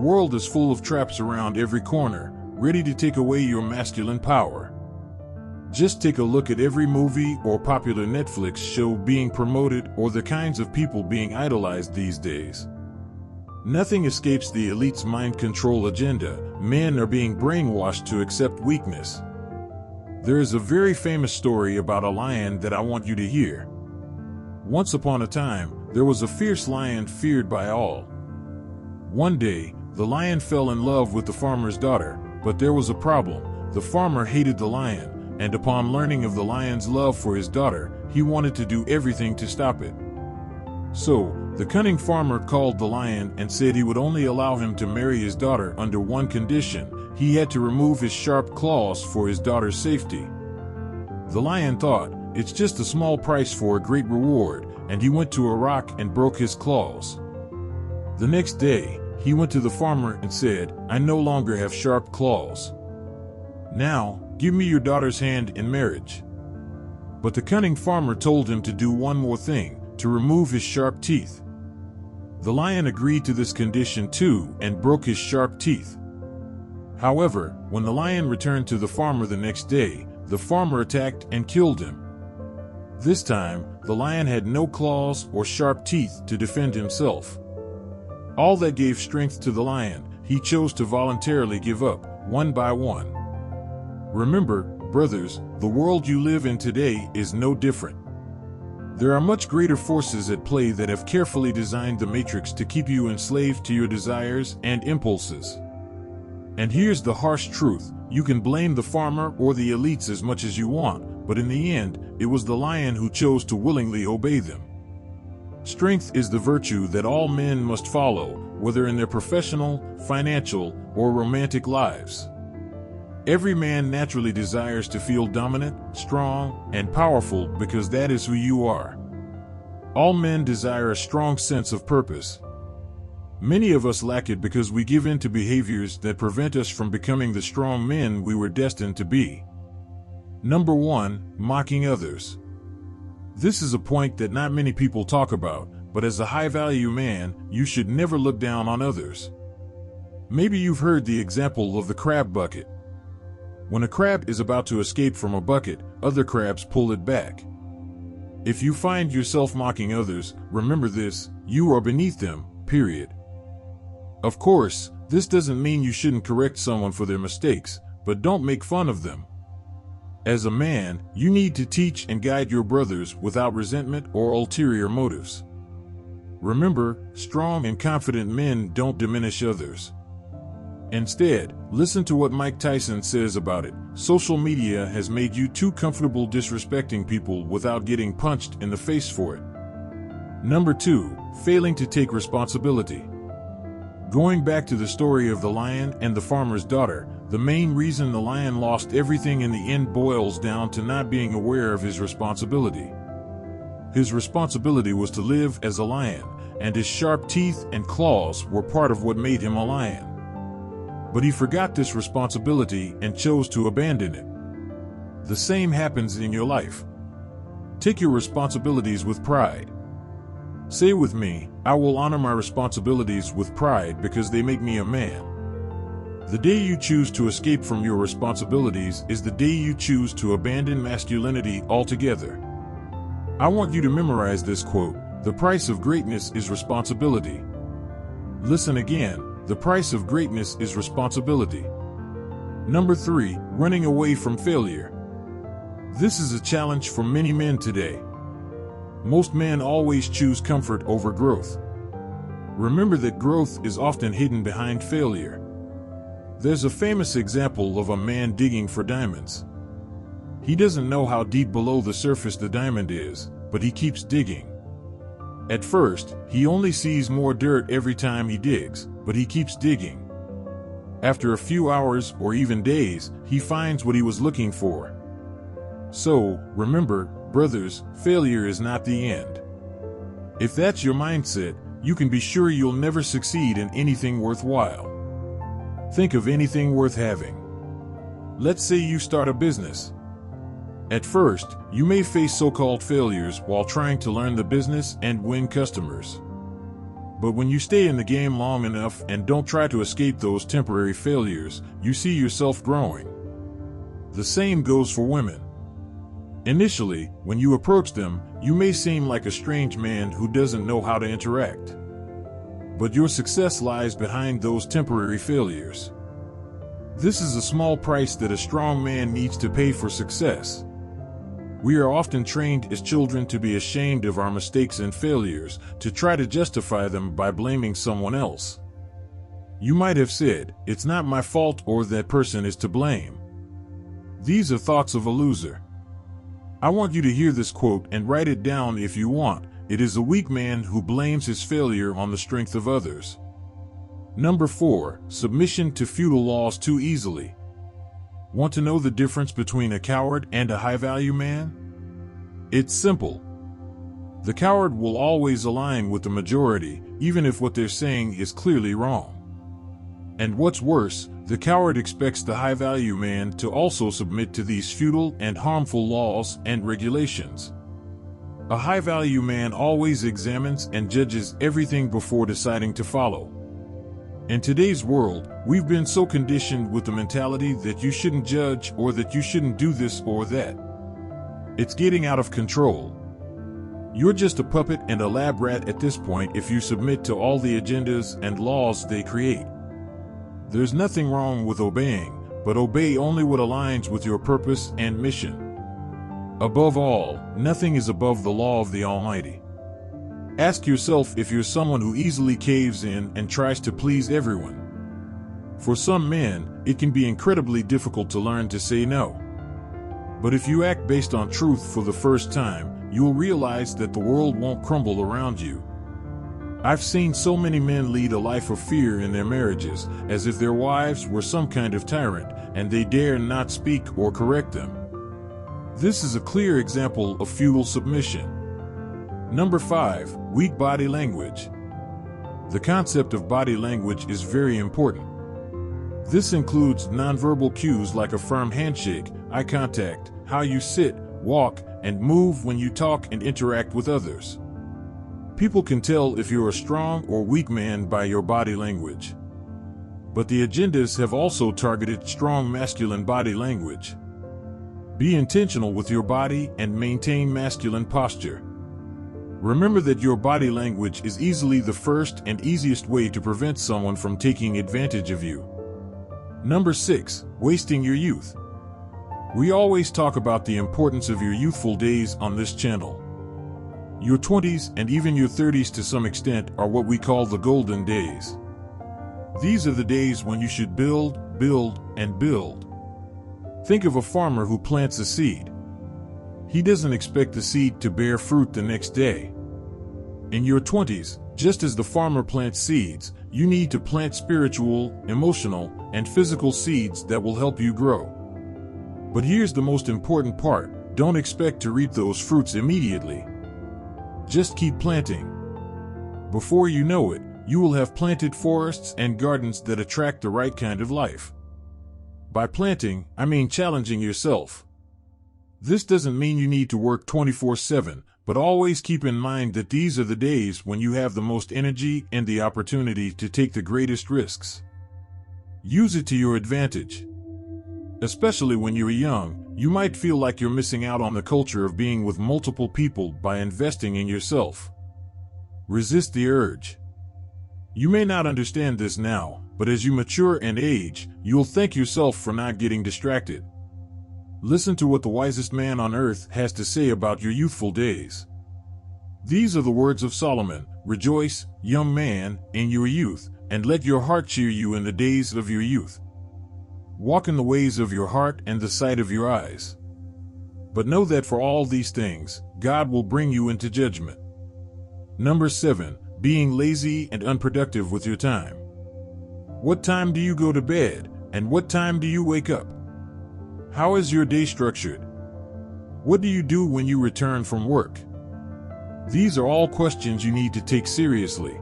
world is full of traps around every corner, ready to take away your masculine power. Just take a look at every movie or popular Netflix show being promoted or the kinds of people being idolized these days. Nothing escapes the elite's mind control agenda. Men are being brainwashed to accept weakness. There is a very famous story about a lion that I want you to hear. Once upon a time, there was a fierce lion feared by all. One day, the lion fell in love with the farmer's daughter, but there was a problem. The farmer hated the lion, and upon learning of the lion's love for his daughter, he wanted to do everything to stop it. So, the cunning farmer called the lion and said he would only allow him to marry his daughter under one condition: he had to remove his sharp claws for his daughter's safety. The lion thought, it's just a small price for a great reward, and he went to a rock and broke his claws. The next day, he went to the farmer and said, I no longer have sharp claws. Now, give me your daughter's hand in marriage. But the cunning farmer told him to do one more thing: to remove his sharp teeth. The lion agreed to this condition too and broke his sharp teeth. However, when the lion returned to the farmer the next day, the farmer attacked and killed him. This time, the lion had no claws or sharp teeth to defend himself. All that gave strength to the lion, he chose to voluntarily give up, one by one. Remember, brothers, the world you live in today is no different. There are much greater forces at play that have carefully designed the matrix to keep you enslaved to your desires and impulses. And here's the harsh truth: you can blame the farmer or the elites as much as you want, but in the end, it was the lion who chose to willingly obey them. Strength is the virtue that all men must follow, whether in their professional, financial, or romantic lives. Every man naturally desires to feel dominant, strong, and powerful because that is who you are. All men desire a strong sense of purpose. Many of us lack it because we give in to behaviors that prevent us from becoming the strong men we were destined to be. Number 1, mocking others. This is a point that not many people talk about, but as a high-value man, you should never look down on others. Maybe you've heard the example of the crab bucket. When a crab is about to escape from a bucket, other crabs pull it back. If you find yourself mocking others, remember this: you are beneath them, period. Of course, this doesn't mean you shouldn't correct someone for their mistakes, but don't make fun of them. As a man, you need to teach and guide your brothers without resentment or ulterior motives. Remember, strong and confident men don't diminish others. Instead, listen to what Mike Tyson says about it: social media has made you too comfortable disrespecting people without getting punched in the face for it. Number 2, failing to take responsibility. Going back to the story of the lion and the farmer's daughter, the main reason the lion lost everything in the end boils down to not being aware of his responsibility. His responsibility was to live as a lion, and his sharp teeth and claws were part of what made him a lion. But he forgot this responsibility and chose to abandon it. The same happens in your life. Take your responsibilities with pride. Say with me, I will honor my responsibilities with pride because they make me a man. The day you choose to escape from your responsibilities is the day you choose to abandon masculinity altogether. I want you to memorize this quote: the price of greatness is responsibility. Listen again. The price of greatness is responsibility. Number 3, running away from failure. This is a challenge for many men today. Most men always choose comfort over growth. Remember that growth is often hidden behind failure. There's a famous example of a man digging for diamonds. He doesn't know how deep below the surface the diamond is, but he keeps digging. At first, he only sees more dirt every time he digs, but he keeps digging. After a few hours or even days, he finds what he was looking for. So, remember, brothers, failure is not the end. If that's your mindset, you can be sure you'll never succeed in anything worthwhile. Think of anything worth having. Let's say you start a business. At first, you may face so-called failures while trying to learn the business and win customers. But when you stay in the game long enough and don't try to escape those temporary failures, you see yourself growing. The same goes for women. Initially, when you approach them, you may seem like a strange man who doesn't know how to interact. But your success lies behind those temporary failures. This is a small price that a strong man needs to pay for success. We are often trained as children to be ashamed of our mistakes and failures, to try to justify them by blaming someone else. You might have said, "It's not my fault," or "that person is to blame." These are thoughts of a loser. I want you to hear this quote and write it down if you want. It is a weak man who blames his failure on the strength of others. Number 4, submission to feudal laws too easily. Want to know the difference between a coward and a high-value man? It's simple. The coward will always align with the majority, even if what they're saying is clearly wrong. And what's worse, the coward expects the high-value man to also submit to these feudal and harmful laws and regulations. A high-value man always examines and judges everything before deciding to follow. In today's world, we've been so conditioned with the mentality that you shouldn't judge or that you shouldn't do this or that. It's getting out of control. You're just a puppet and a lab rat at this point if you submit to all the agendas and laws they create. There's nothing wrong with obeying, but obey only what aligns with your purpose and mission. Above all, nothing is above the law of the Almighty. Ask yourself if you're someone who easily caves in and tries to please everyone. For some men, it can be incredibly difficult to learn to say no. But if you act based on truth for the first time, you'll realize that the world won't crumble around you. I've seen so many men lead a life of fear in their marriages, as if their wives were some kind of tyrant, and they dare not speak or correct them. This is a clear example of feudal submission. Number 5, weak body language. The concept of body language is very important. This includes nonverbal cues like a firm handshake, eye contact, how you sit, walk, and move when you talk and interact with others. People can tell if you're a strong or weak man by your body language. But the agendas have also targeted strong masculine body language. Be intentional with your body and maintain masculine posture. Remember that your body language is easily the first and easiest way to prevent someone from taking advantage of you. Number 6, wasting your youth. We always talk about the importance of your youthful days on this channel. Your 20s and even your 30s to some extent are what we call the golden days. These are the days when you should build, and build. Think of a farmer who plants a seed. He doesn't expect the seed to bear fruit the next day. In your 20s, just as the farmer plants seeds, you need to plant spiritual, emotional, and physical seeds that will help you grow. But here's the most important part: don't expect to reap those fruits immediately. Just keep planting. Before you know it, you will have planted forests and gardens that attract the right kind of life. By planting, I mean challenging yourself. This doesn't mean you need to work 24/7, but always keep in mind that these are the days when you have the most energy and the opportunity to take the greatest risks. Use it to your advantage. Especially when you're young, you might feel like you're missing out on the culture of being with multiple people by investing in yourself. Resist the urge. You may not understand this now, but as you mature and age, you'll thank yourself for not getting distracted. Listen to what the wisest man on earth has to say about your youthful days. These are the words of Solomon: "Rejoice, young man, in your youth, and let your heart cheer you in the days of your youth. Walk in the ways of your heart and the sight of your eyes. But know that for all these things, God will bring you into judgment." Number 7, being lazy and unproductive with your time. What time do you go to bed, and what time do you wake up? How is your day structured? What do you do when you return from work? These are all questions you need to take seriously.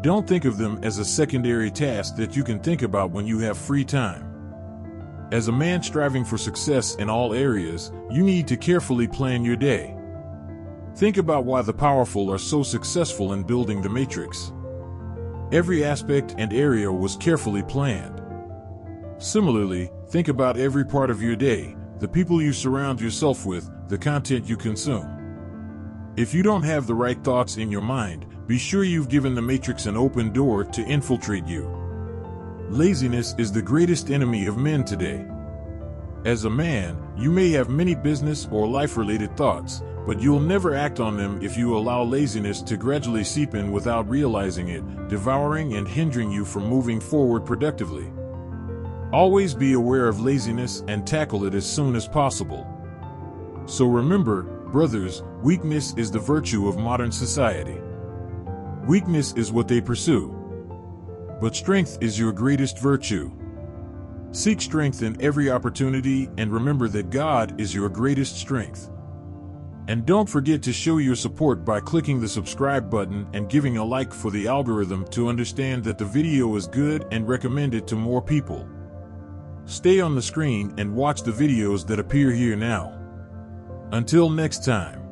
Don't think of them as a secondary task that you can think about when you have free time. As a man striving for success in all areas, you need to carefully plan your day. Think about why the powerful are so successful in building the matrix. Every aspect and area was carefully planned. Similarly, think about every part of your day, the people you surround yourself with, the content you consume. If you don't have the right thoughts in your mind, be sure you've given the matrix an open door to infiltrate you. Laziness is the greatest enemy of men today. As a man, you may have many business or life-related thoughts, but you'll never act on them if you allow laziness to gradually seep in without realizing it, devouring and hindering you from moving forward productively. Always be aware of laziness and tackle it as soon as possible. So remember, brothers, weakness is the virtue of modern society. Weakness is what they pursue. But strength is your greatest virtue. Seek strength in every opportunity and remember that God is your greatest strength. And don't forget to show your support by clicking the subscribe button and giving a like for the algorithm to understand that the video is good and recommend it to more people. Stay on the screen and watch the videos that appear here now. Until next time.